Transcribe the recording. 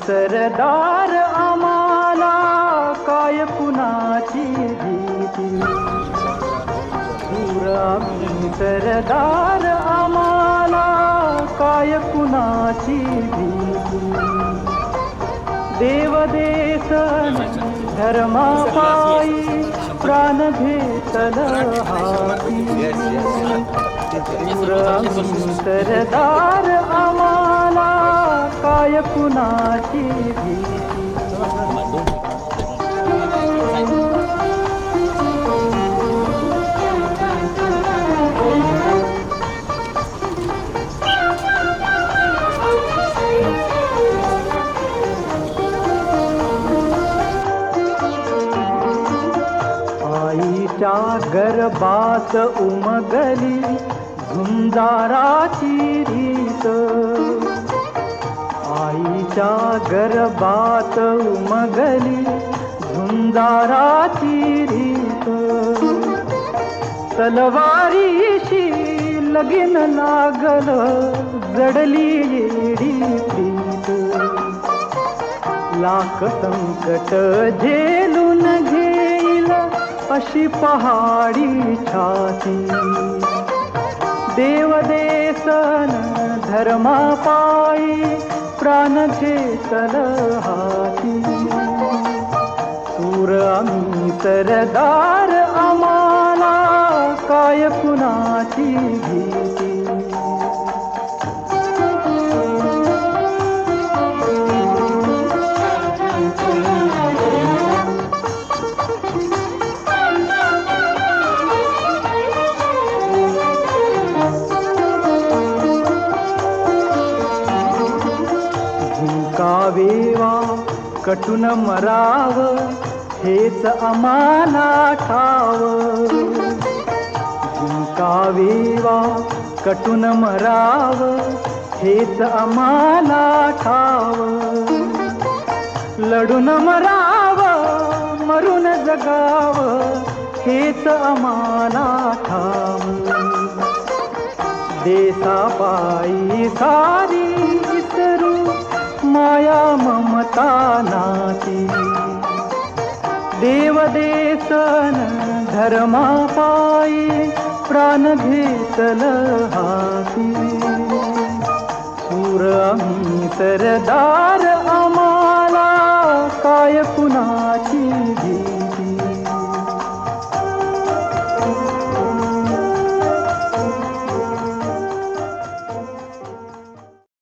सरदार आम्हाला काय कुणाची भीती, दूर आम्ही सरदार आम्हाला काय कुणाची भीती. देव देसन धर्मापायी प्राण घेतल हाती, दूर आम्ही सरदार आम्हाला काय कुणाची भीती. आईच्या गर्भात उमगली झुंजाराची रीत, आईच्या गर्भात उमगली झुंजाराची रीत. तलवारीशी लगीन लागल जडली येडी प्रीत. लाख संकट झेलून घेईल अशी पहाडी छाती. देव देसन धर्मापायी प्राण घेतल हाती. सूर आम्ही सरदार आम्हाला काय कुणाची भीती. झुंकावेवा कटून मराव हेच आम्हाला ठाव. झुंकावेवा कटून मराव हेच आम्हाला ठाव. लढून मराव मरून जगाव हेच आम्हाला ठाव. देशापायी सारी विसरू माया ममता नाती. देव देसन धर्मापायी प्राण घेतल हाती. सूर आम्ही सरदार